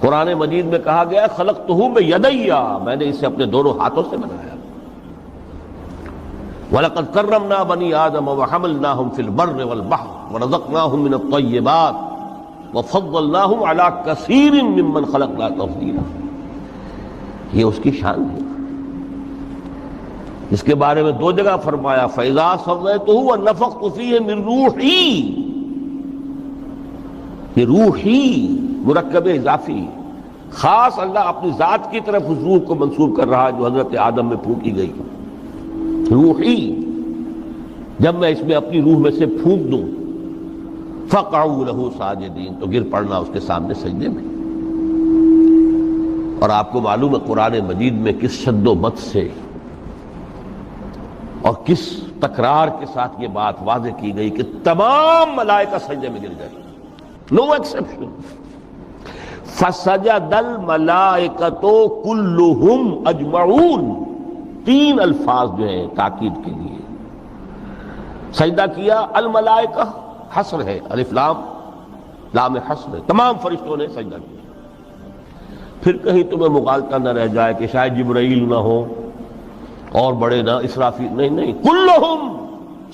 قرآن مجید میں کہا گیا خلقتہ بیدی، میں نے اسے اپنے دونوں ہاتھوں سے بنایا۔ وَلَقَدْ كَرَّمْنَا بَنِي آدَمَ وَحَمَلْنَاهُمْ فِي الْبَرِّ وَالْبَحْرِ وَرَزَقْنَاهُمْ مِنَ الطَّيِّبَاتِ وَفَضَّلْنَاهُمْ عَلَى كَثِيرٍ مِّمَّنْ خَلَقْنَا تَفْضِيلًا۔ یہ اس کی شان ہے، اس کے بارے میں دو جگہ فرمایا فَإِذَا صَوَّيْتُهُ وَنَفَخْتُ فِيهِ مِن رُوحِي، یہ روحی مرکب اضافی، خاص اللہ اپنی ذات کی طرف اس روح کو منسوب کر رہا جو حضرت آدم میں پھونکی گئی، روحی، جب میں اس میں اپنی روح میں سے پھونک دوں فَقَعُوا لَهُ سَاجِدِينَ، تو گر پڑنا اس کے سامنے سجدے میں۔ اور آپ کو معلوم ہے قرآن مجید میں کس شد و بد سے اور کس تکرار کے ساتھ یہ بات واضح کی گئی کہ تمام ملائکہ سجدے میں گر گئے، نو ایکسیپشن۔ فَسَجَدَ الْمَلَائِكَةُ كُلُّهُمْ أَجْمَعُونَ، تین الفاظ جو ہیں تاکید کے لیے، سجدہ کیا الملائکہ، حصر ہے، الف لام، لام حصر ہے، تمام فرشتوں نے سجدہ کیا۔ پھر کہیں تمہیں مغالطہ نہ رہ جائے کہ شاید جبرائیل نہ ہو اور بڑے نہ اسرافیل، نہیں، کلہم،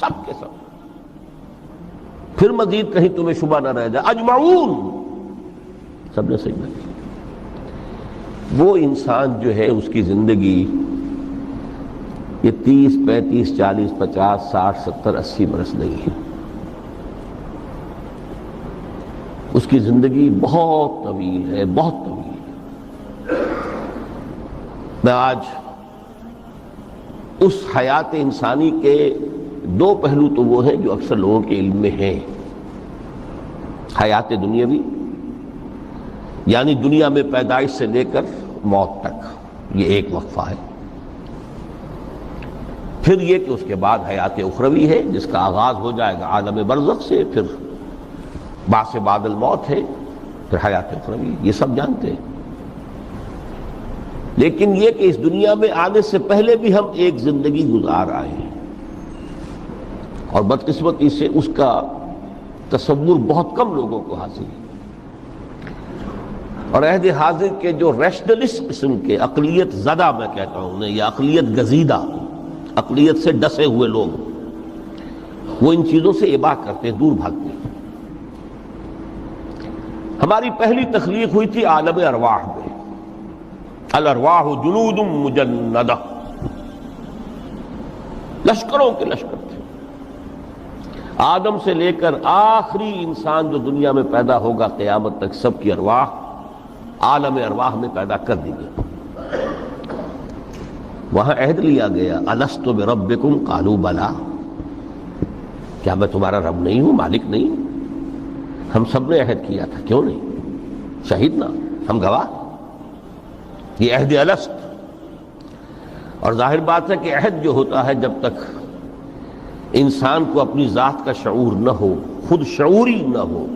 سب کے سب۔ پھر مزید کہیں تمہیں شبہ نہ رہ جائے اجمعون، سب نے سجدہ کیا۔ وہ انسان جو ہے اس کی زندگی یہ 30 35 40 50 60 70 80 برس نہیں ہے، اس کی زندگی بہت طویل ہے، بہت طویل ہے۔ میں آج اس حیات انسانی کے دو پہلو تو وہ ہیں جو اکثر لوگوں کے علم میں ہیں، حیات دنیاوی یعنی دنیا میں پیدائش سے لے کر موت تک، یہ ایک وقفہ ہے۔ پھر یہ کہ اس کے بعد حیات اخروی ہے جس کا آغاز ہو جائے گا عالم برزخ سے، پھر بعث بعد الموت ہے، پھر حیات اخروی، یہ سب جانتے ہیں۔ لیکن یہ کہ اس دنیا میں آنے سے پہلے بھی ہم ایک زندگی گزار آئے ہیں، اور بدقسمتی سے اس کا تصور بہت کم لوگوں کو حاصل ہے۔ اور عہد حاضر کے جو ریشنلسٹ قسم کے عقلیت زدہ میں کہتا ہوں انہیں، یا عقلیت گزیدہ، عقلیت سے ڈسے ہوئے لوگ، وہ ان چیزوں سے اباع کرتے ہیں، دور بھاگتے ہیں۔ ہماری پہلی تخلیق ہوئی تھی عالم ارواح میں، الارواح جنود مجندہ، لشکروں کے لشکر تھے۔ آدم سے لے کر آخری انسان جو دنیا میں پیدا ہوگا قیامت تک، سب کی ارواح عالم ارواح میں پیدا کر دی گئی۔ وہاں عہد لیا گیا الست بربکم قالوا بلا، کیا میں تمہارا رب نہیں ہوں، مالک نہیں ہوں؟ ہم سب نے عہد کیا تھا، کیوں نہیں؟ شہید نہ ہم گواہ، یہ عہد الست۔ اور ظاہر بات ہے کہ عہد جو ہوتا ہے جب تک انسان کو اپنی ذات کا شعور نہ ہو، خود شعوری نہ ہو،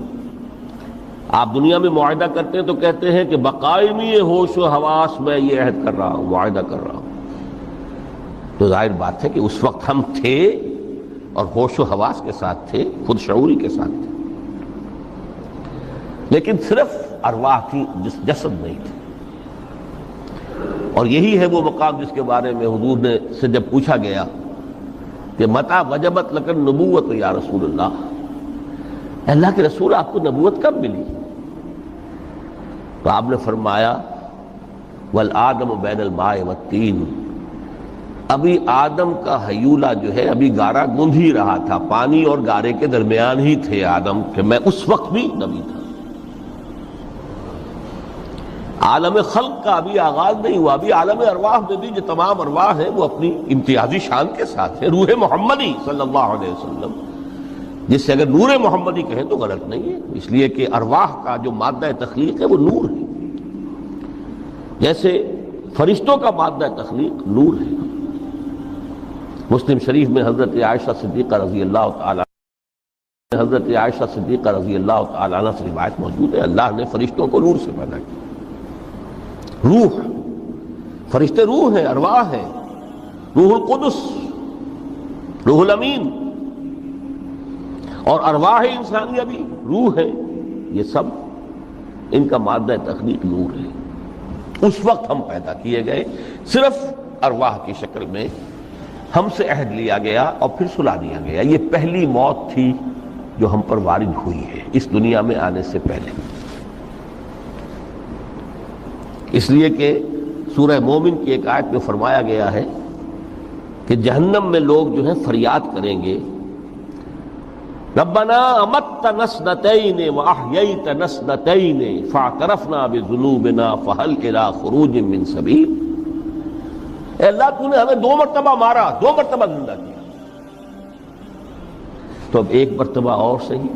آپ دنیا میں معاہدہ کرتے ہیں تو کہتے ہیں کہ بقائمی ہوش و حواس میں یہ عہد کر رہا ہوں، معاہدہ کر رہا ہوں، تو ظاہر بات ہے کہ اس وقت ہم تھے اور ہوش و حواس کے ساتھ تھے، خود شعوری کے ساتھ تھے، لیکن صرف ارواح تھی، جسد نہیں تھے۔ اور یہی ہے وہ مقام جس کے بارے میں حضور نے سے جب پوچھا گیا کہ متى وجبت لک النبوۃ یا رسول اللہ، اللہ کے رسول آپ کو نبوت کب ملی؟ تو آپ نے فرمایا والآدم بین الماء والطین، ابھی آدم کا حیولہ جو ہے ابھی گارا گوندھ ہی رہا تھا، پانی اور گارے کے درمیان ہی تھے آدم، کہ میں اس وقت بھی نبی تھا۔ عالم خلق کا ابھی آغاز نہیں ہوا، ابھی عالم ارواح میں بھی جو تمام ارواح ہیں وہ اپنی امتیازی شان کے ساتھ ہیں۔ روح محمدی صلی اللہ علیہ وسلم، جس سے اگر نور محمدی کہیں تو غلط نہیں ہے، اس لیے کہ ارواح کا جو مادہ تخلیق ہے وہ نور ہے، جیسے فرشتوں کا مادہ تخلیق نور ہے۔ مسلم شریف میں حضرت عائشہ صدیقہ رضی اللہ تعالی عنہ سے روایت موجود ہے، اللہ نے فرشتوں کو نور سے پیدا کیا۔ روح، فرشتے روح ہیں، ارواح ہیں، روح القدس، روح الامین، اور ارواح انسانیہ بھی روح ہے، یہ سب ان کا مادہ تخلیق نور ہے. اس وقت ہم پیدا کیے گئے، صرف ارواح کی شکل میں ہم سے عہد لیا گیا اور پھر سلا دیا گیا. یہ پہلی موت تھی جو ہم پر وارد ہوئی ہے اس دنیا میں آنے سے پہلے. اس لیے کہ سورہ مومن کی ایک آیت میں فرمایا گیا ہے کہ جہنم میں لوگ جو ہیں فریاد کریں گے، ربنا امتنا اثنتین واحییتنا اثنتین فاعترفنا بذنوبنا فهل الى خروج من سبیل. اے اللہ تو نے ہمیں 2 مرتبہ مارا، 2 مرتبہ زندہ کیا، تو اب ایک مرتبہ اور صحیح،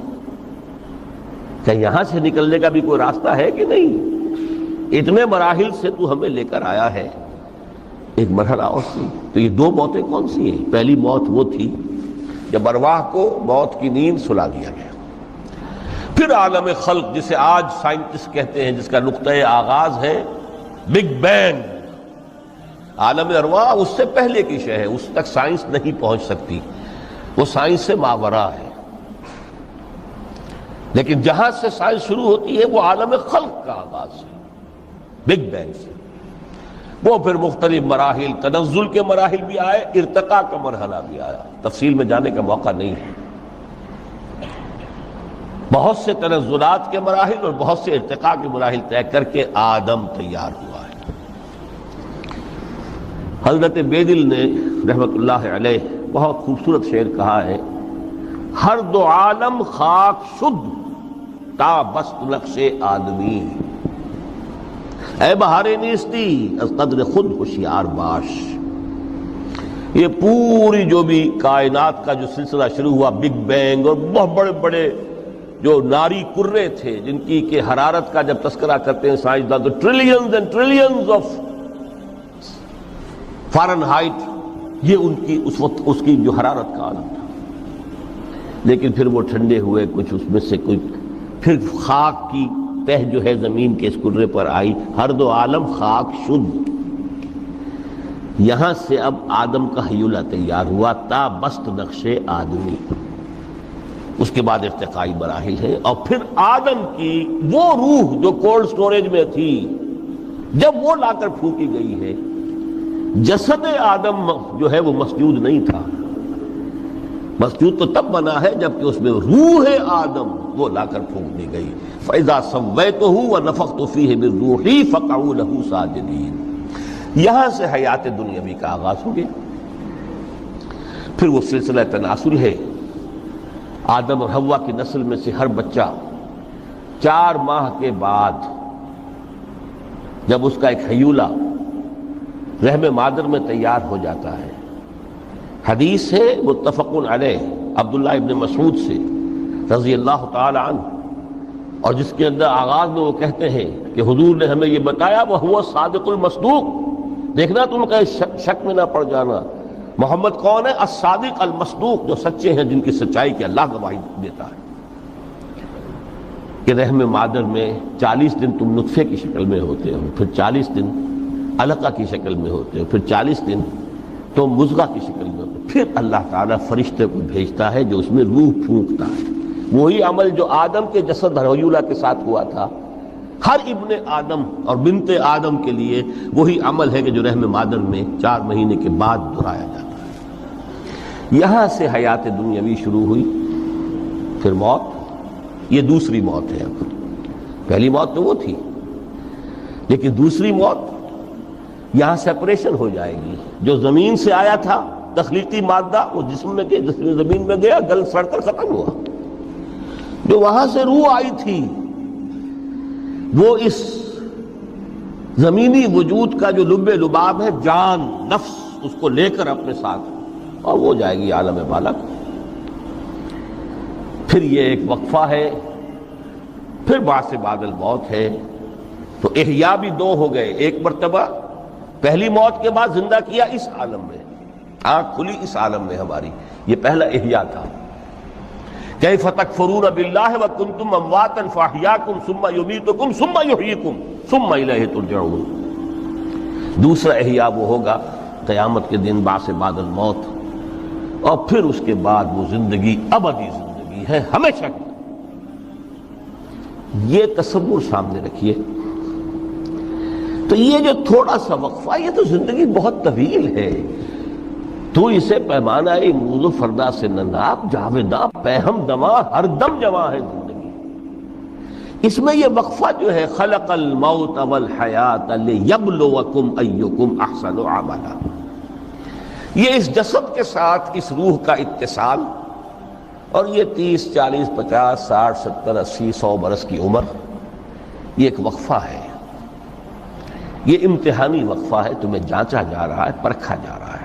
کہ یہاں سے نکلنے کا بھی کوئی راستہ ہے کہ نہیں؟ اتنے مراحل سے تو ہمیں لے کر آیا ہے، ایک مرحلہ اور سی. تو یہ 2 موتیں کون سی ہیں؟ پہلی موت وہ تھی جب ارواح کو موت کی نیند سلا دیا گیا. پھر عالم خلق جسے آج سائنٹسٹ کہتے ہیں، جس کا نقطۂ آغاز ہے بگ بینگ. عالم ارواح اس سے پہلے کی شے ہے، اس تک سائنس نہیں پہنچ سکتی، وہ سائنس سے ماوراء ہے. لیکن جہاں سے سائنس شروع ہوتی ہے وہ عالم خلق کا آغاز ہے، بگ بینگ سے. وہ پھر مختلف مراحل، تنزل کے مراحل بھی آئے، ارتقاء کا مرحلہ بھی آیا. تفصیل میں جانے کا موقع نہیں ہے. بہت سے تنزلات کے مراحل اور بہت سے ارتقاء کے مراحل طے کر کے آدم تیار ہوا ہے. حضرت بیدل نے رحمت اللہ علیہ بہت خوبصورت شعر کہا ہے، ہر 2 عالم خاک شد تا بست نقش آدمی، اے بہار نیستی از قدر خود ہوشیار باش. یہ پوری جو بھی کائنات کا جو سلسلہ شروع ہوا، بگ بینگ، اور بہت بڑے بڑے جو ناری کرے تھے جن کی کہ حرارت کا جب تذکرہ کرتے ہیں سائنسداں تو trillions and trillions of foreign height, یہ ان کی اس وقت اس کی جو حرارت کا عالم تھا. لیکن پھر وہ ٹھنڈے ہوئے، کچھ اس میں سے کچھ، پھر خاک کی تہ جو ہے زمین کے اس کرے پر آئی، ہر 2 عالم خاک شد. یہاں سے اب آدم کا حیولہ تیار ہوا تا بست نقش آدمی. اس کے بعد ارتقائی مراحل ہے، اور پھر آدم کی وہ روح جو کولڈ سٹوریج میں تھی جب وہ لا کر پھونکی گئی ہے. جسد آدم جو ہے وہ مسجود نہیں تھا، مسجود تو تب بنا ہے جبکہ اس میں روح آدم وہ لا کر پھونک دی گئی. فَإِذَا سَوَّيْتُهُ وَنَفَخْتُ فِيهِ مِن رُوحِي فَقَعُوا لَهُ سَاجِدِينَ. یہاں سے حیات دنیاوی کا آغاز ہو گیا. پھر وہ سلسلہ تناسل ہے. آدم اور حوا کی نسل میں سے ہر بچہ 4 ماہ کے بعد جب اس کا ایک حیولہ رحم مادر میں تیار ہو جاتا ہے. حدیث ہے متفق علیہ عبداللہ ابن مسعود سے رضی اللہ تعالی عنہ، اور جس کے اندر آغاز میں وہ کہتے ہیں کہ حضور نے ہمیں یہ بتایا وَهُوَ الصَّادِقُ الْمَصْدُوقُ. دیکھنا تم کہیں شک میں نہ پڑ جانا، محمد کون ہے؟ الصادق المصدوق، جو سچے ہیں، جن کی سچائی کی اللہ گواہی دیتا ہے. کہ رحم مادر میں 40 دن تم نطفے کی شکل میں ہوتے ہو، پھر 40 دن علقہ کی شکل میں ہوتے ہو، پھر 40 دن تو مضغہ کی شکل میں ہوتے. پھر اللہ تعالیٰ فرشتے کو بھیجتا ہے جو اس میں روح پھونکتا ہے. وہی عمل جو آدم کے جسد حیولہ کے ساتھ ہوا تھا، ہر ابن آدم اور بنت آدم کے لیے وہی عمل ہے کہ جو رحم مادر میں 4 مہینے کے بعد دہرایا جاتا ہے. یہاں سے حیات دنیاوی شروع ہوئی. پھر موت، یہ دوسری موت ہے. اب پہلی موت تو وہ تھی، لیکن دوسری موت یہاں سیپریشن ہو جائے گی. جو زمین سے آیا تھا تخلیقی مادہ، وہ جسم میں گیا، جس میں زمین میں گیا، گل سڑ کر ختم ہوا. جو وہاں سے روح آئی تھی وہ اس زمینی وجود کا جو لب لباب ہے، جان، نفس، اس کو لے کر اپنے ساتھ، اور وہ جائے گی عالم بالا کو. پھر یہ ایک وقفہ ہے، پھر بعد سے بعد الموت ہے. تو احیاء بھی 2 ہو گئے. ایک مرتبہ پہلی موت کے بعد زندہ کیا اس عالم میں، آنکھ کھلی اس عالم میں ہماری، یہ پہلا احیاء تھا. کیف تکفرون باللہ وکنتم امواتا فاحیاکم ثم یمیتکم ثم یحییکم ثم الیہ ترجعون. دوسرا احیاء وہ ہوگا قیامت کے دن بعد سے بعد الموت، اور پھر اس کے بعد وہ زندگی ابدی زندگی ہے، ہمیشہ کی. یہ تصور سامنے رکھیے. تو یہ جو تھوڑا سا وقفہ، یہ تو زندگی بہت طویل ہے. تو اسے پیمانہ موز و فردا سے نناب جاویداں پیہم دواں ہر دم جواں ہے زندگی. اس میں یہ وقفہ جو ہے خلق الموت والحیات لیبلوکم ایکم احسن عملا، یہ اس جسد کے ساتھ اس روح کا اتصال، اور یہ 30 40 50 60 70 80 100 برس کی عمر، یہ ایک وقفہ ہے، یہ امتحانی وقفہ ہے. تمہیں جانچا جا رہا ہے، پرکھا جا رہا ہے.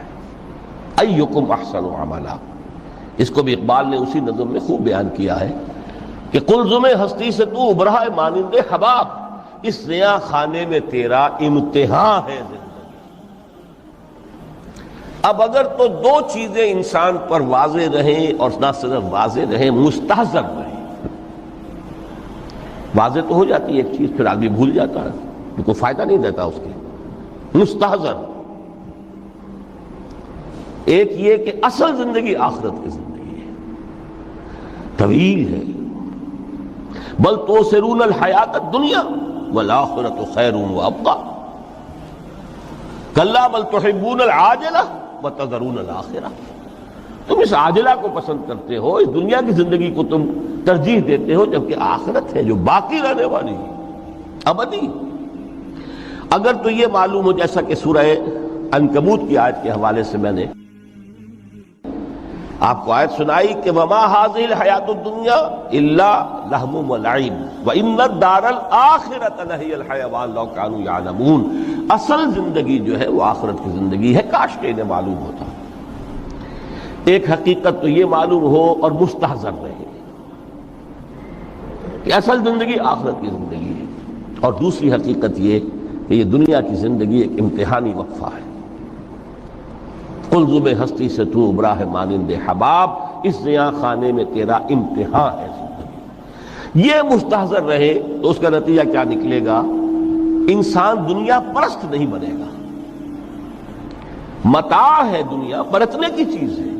ایکم احسن عملا، اس کو بھی اقبال نے اسی نظم میں خوب بیان کیا ہے کہ قلزم ہستی سے تو ابھرا ہے مانند حباب، اس نیا خانے میں تیرا امتحان ہے زندگی. اب اگر تو دو چیزیں انسان پر واضح رہیں، اور نہ صرف واضح رہیں، مستحضر رہیں. واضح تو ہو جاتی ہے ایک چیز، پھر آدمی بھول جاتا ہے، کوئی فائدہ نہیں دیتا اس کے. مستحضر ایک یہ کہ اصل زندگی آخرت کی زندگی ہے، طویل ہے. بل توسرون الحیات الدنیا والآخرۃ خیر وابقیٰ کلا بل تحبون العاجلہ وتذرون الآخرہ. تم اس عاجلہ کو پسند کرتے ہو، اس دنیا کی زندگی کو تم ترجیح دیتے ہو، جبکہ آخرت ہے جو باقی رہنے والی ہے، ابدی. اگر تو یہ معلوم ہو، جیسا کہ سورہ عنکبوت کی آیت کے حوالے سے میں نے آپ کو آیت سنائی کہ وما هذه الحیات الدنیا الا لہو ولعب وان الدار الاخرۃ لہی الحیوان لو کانوا یعلمون. اصل زندگی جو ہے وہ آخرت کی زندگی ہے، کاش کہ انہیں معلوم ہوتا. ایک حقیقت تو یہ معلوم ہو اور مستحضر رہے کہ اصل زندگی آخرت کی زندگی ہے، اور دوسری حقیقت یہ کہ یہ دنیا کی زندگی ایک امتحانی وقفہ ہے. قلزم ہستی سے تو ابھرا ہے مانند حباب، اس نیا خانے میں تیرا امتحان ہے زندگی. یہ مستحضر رہے تو اس کا نتیجہ کیا نکلے گا؟ انسان دنیا پرست نہیں بنے گا. متاع ہے دنیا، برتنے کی چیز ہے.